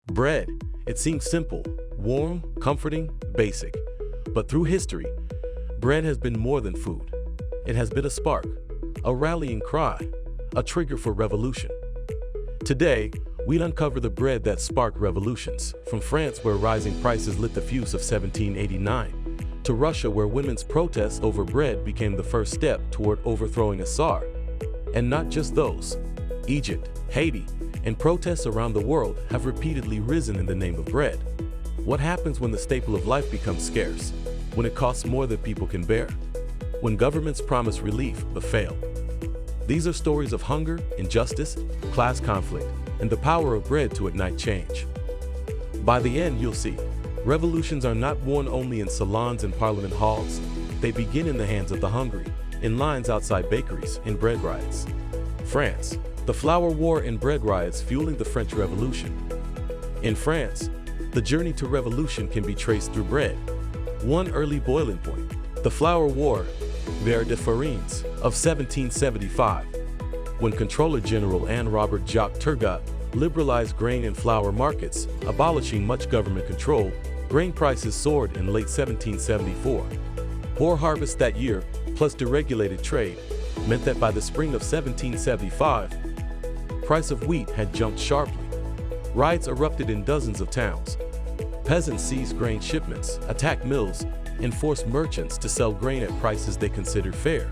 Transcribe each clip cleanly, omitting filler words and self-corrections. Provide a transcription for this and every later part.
Bread. It seems simple, warm, comforting, basic. But through history, bread has been more than food. It has been a spark, a rallying cry, a trigger for revolution. Today, we'll uncover the bread that sparked revolutions, from France where rising prices lit the fuse of 1789, to Russia where women's protests over bread became the first step toward overthrowing a Tsar. And not just those. Egypt, Haiti, and protests around the world have repeatedly risen in the name of bread. What happens when the staple of life becomes scarce? When it costs more than people can bear? When governments promise relief but fail? These are stories of hunger, injustice, class conflict, and the power of bread to ignite change. By the end, you'll see, revolutions are not won only in salons and parliament halls. They begin in the hands of the hungry, in lines outside bakeries, in bread riots. France. The flour war and bread riots fueling the French Revolution. In France, the journey to revolution can be traced through bread. One early boiling point, the flour war, Guerre de Farines, of 1775, when Controller General Anne Robert Jacques Turgot liberalized grain and flour markets, abolishing much government control. Grain prices soared in late 1774. Poor harvest that year, plus deregulated trade, meant that by the spring of 1775, price of wheat had jumped sharply. Riots erupted in dozens of towns. Peasants seized grain shipments, attacked mills, and forced merchants to sell grain at prices they considered fair.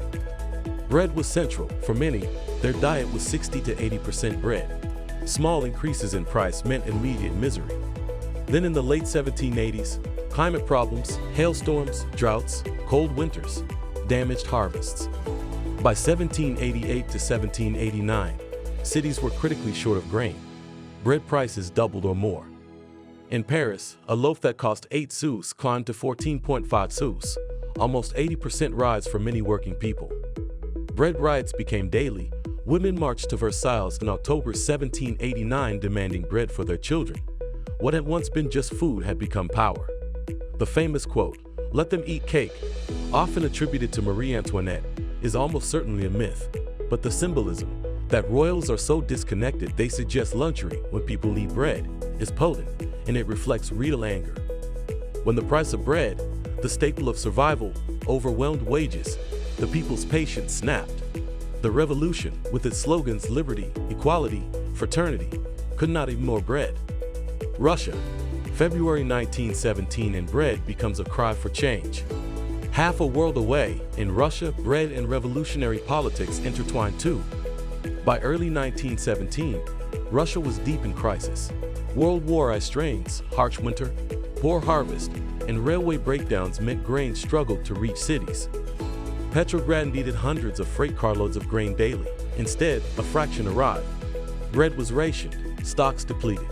Bread was central. For many, their diet was 60 to 80% bread. Small increases in price meant immediate misery. Then in the late 1780s, climate problems, hailstorms, droughts, cold winters, damaged harvests. By 1788 to 1789, cities were critically short of grain. Bread prices doubled or more. In Paris, a loaf that cost 8 sous climbed to 14.5 sous, almost 80% rise for many working people. Bread riots became daily. Women marched to Versailles in October 1789 demanding bread for their children. What had once been just food had become power. The famous quote, "Let them eat cake," often attributed to Marie Antoinette, is almost certainly a myth. But the symbolism, that royals are so disconnected they suggest luxury when people eat bread, is potent, and it reflects real anger. When the price of bread, the staple of survival, overwhelmed wages, the people's patience snapped. The revolution, with its slogans liberty, equality, fraternity, could not ignore bread. Russia, February 1917, and bread becomes a cry for change. Half a world away, in Russia, bread and revolutionary politics intertwined too. By early 1917, Russia was deep in crisis. World War I strains, harsh winter, poor harvest, and railway breakdowns meant grain struggled to reach cities. Petrograd needed hundreds of freight carloads of grain daily. Instead, a fraction arrived. Bread was rationed, stocks depleted.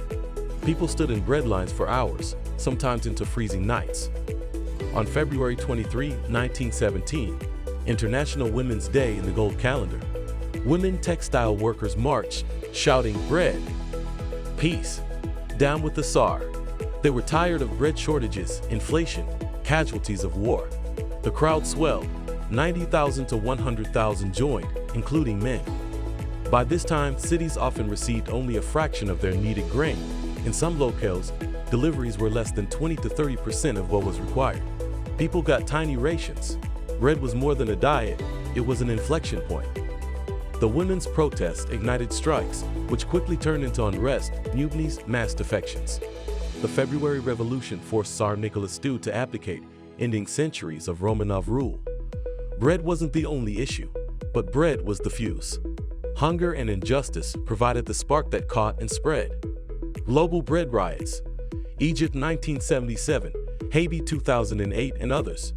People stood in bread lines for hours, sometimes into freezing nights. On February 23, 1917, International Women's Day in the gold calendar, women textile workers marched, shouting, "Bread! Peace! Down with the Tsar!" They were tired of bread shortages, inflation, casualties of war. The crowd swelled. 90,000 to 100,000 joined, including men. By this time, cities often received only a fraction of their needed grain. In some locales, deliveries were less than 20 to 30% of what was required. People got tiny rations. Bread was more than a diet, it was an inflection point. The women's protests ignited strikes, which quickly turned into unrest, mutinies, mass defections. The February Revolution forced Tsar Nicholas II to abdicate, ending centuries of Romanov rule. Bread wasn't the only issue, but bread was the fuse. Hunger and injustice provided the spark that caught and spread. Global bread riots, Egypt 1977, Haiti 2008, and others.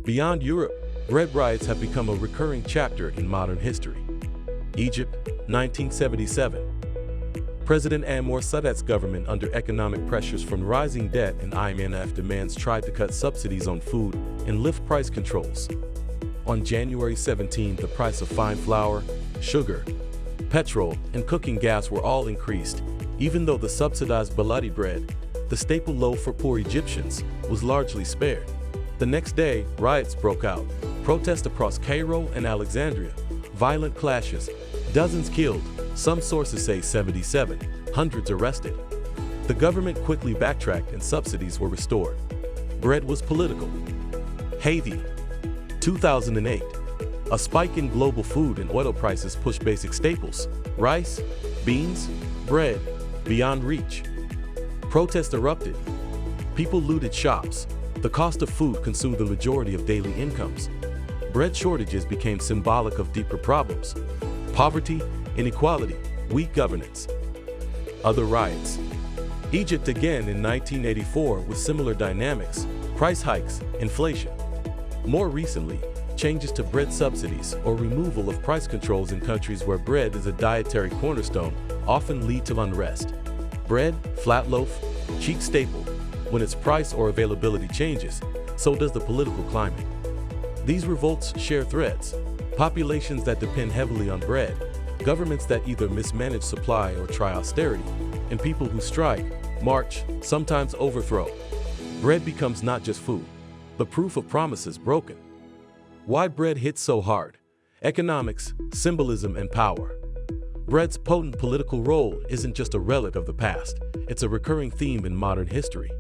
Beyond Europe, bread riots have become a recurring chapter in modern history. Egypt, 1977. President Anwar Sadat's government, under economic pressures from rising debt and IMF demands, tried to cut subsidies on food and lift price controls. On January 17, the price of fine flour, sugar, petrol, and cooking gas were all increased, even though the subsidized baladi bread, the staple loaf for poor Egyptians, was largely spared. The next day, riots broke out. Protests across Cairo and Alexandria, violent clashes, dozens killed, some sources say 77, hundreds arrested. The government quickly backtracked and subsidies were restored. Bread was political. Haiti, 2008. A spike in global food and oil prices pushed basic staples, rice, beans, bread, beyond reach. Protests erupted. People looted shops. The cost of food consumed the majority of daily incomes. Bread shortages became symbolic of deeper problems: poverty, inequality, weak governance. Other riots. Egypt again in 1984 with similar dynamics: price hikes, inflation. More recently, changes to bread subsidies or removal of price controls in countries where bread is a dietary cornerstone often lead to unrest. Bread, flat loaf, cheap staple. When its price or availability changes, so does the political climate. These revolts share threads: populations that depend heavily on bread, governments that either mismanage supply or try austerity, and people who strike, march, sometimes overthrow. Bread becomes not just food, but proof of promises broken. Why bread hits so hard? Economics, symbolism, and power. Bread's potent political role isn't just a relic of the past, it's a recurring theme in modern history.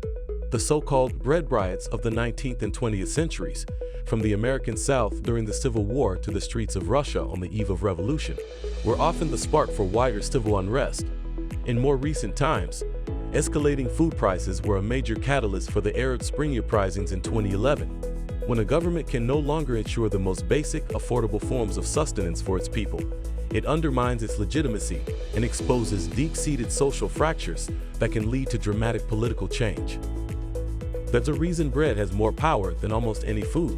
The so-called bread riots of the 19th and 20th centuries, from the American South during the Civil War to the streets of Russia on the eve of revolution, were often the spark for wider civil unrest. In more recent times, escalating food prices were a major catalyst for the Arab Spring Uprisings in 2011. When a government can no longer ensure the most basic, affordable forms of sustenance for its people, it undermines its legitimacy and exposes deep-seated social fractures that can lead to dramatic political change. There's a reason bread has more power than almost any food.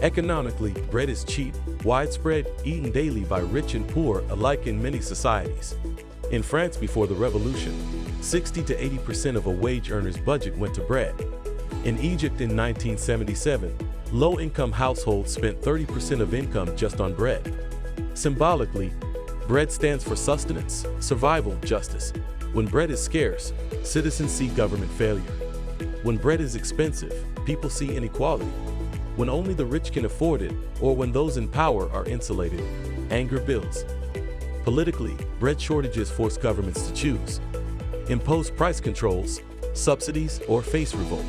Economically, bread is cheap, widespread, eaten daily by rich and poor alike in many societies. In France before the revolution, 60 to 80% of a wage earner's budget went to bread. In Egypt in 1977, low-income households spent 30% of income just on bread. Symbolically, bread stands for sustenance, survival, justice. When bread is scarce, citizens see government failure. When bread is expensive, people see inequality. When only the rich can afford it, or when those in power are insulated, anger builds. Politically, bread shortages force governments to choose: impose price controls, subsidies, or face revolt.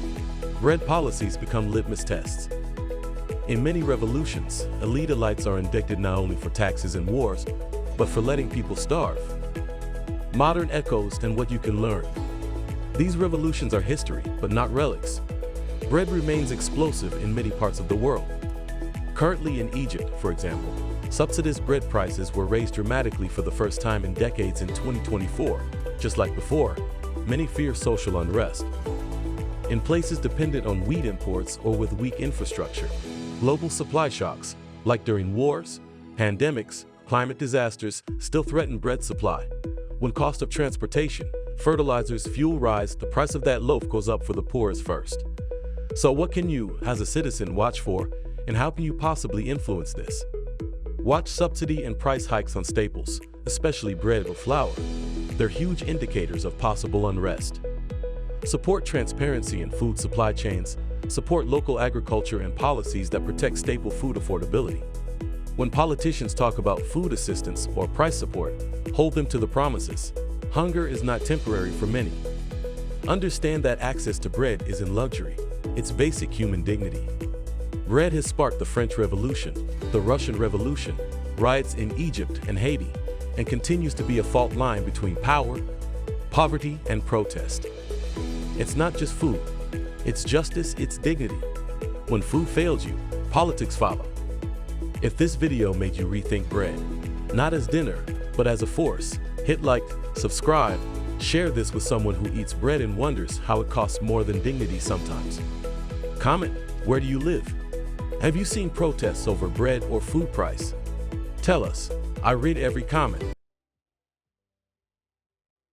Bread policies become litmus tests. In many revolutions, elite elites are indicted not only for taxes and wars, but for letting people starve. Modern echoes and what you can learn. These revolutions are history, but not relics. Bread remains explosive in many parts of the world. Currently in Egypt, for example, subsidized bread prices were raised dramatically for the first time in decades in 2024. Just like before, many fear social unrest. In places dependent on wheat imports or with weak infrastructure, global supply shocks, like during wars, pandemics, climate disasters, still threaten bread supply. When cost of transportation, fertilizers, fuel rise, the price of that loaf goes up for the poorest first. So what can you, as a citizen, watch for, and how can you possibly influence this? Watch subsidy and price hikes on staples, especially bread or flour. They're huge indicators of possible unrest. Support transparency in food supply chains. Support local agriculture and policies that protect staple food affordability. When politicians talk about food assistance or price support, hold them to the promises. Hunger is not temporary for many. Understand that access to bread isn't luxury, it's basic human dignity. Bread has sparked the French Revolution, the Russian Revolution, riots in Egypt and Haiti, and continues to be a fault line between power, poverty, and protest. It's not just food, it's justice, it's dignity. When food fails you, politics follow. If this video made you rethink bread, not as dinner, but as a force, hit like, subscribe, share this with someone who eats bread and wonders how it costs more than dignity sometimes. Comment, where do you live? Have you seen protests over bread or food price? Tell us, I read every comment.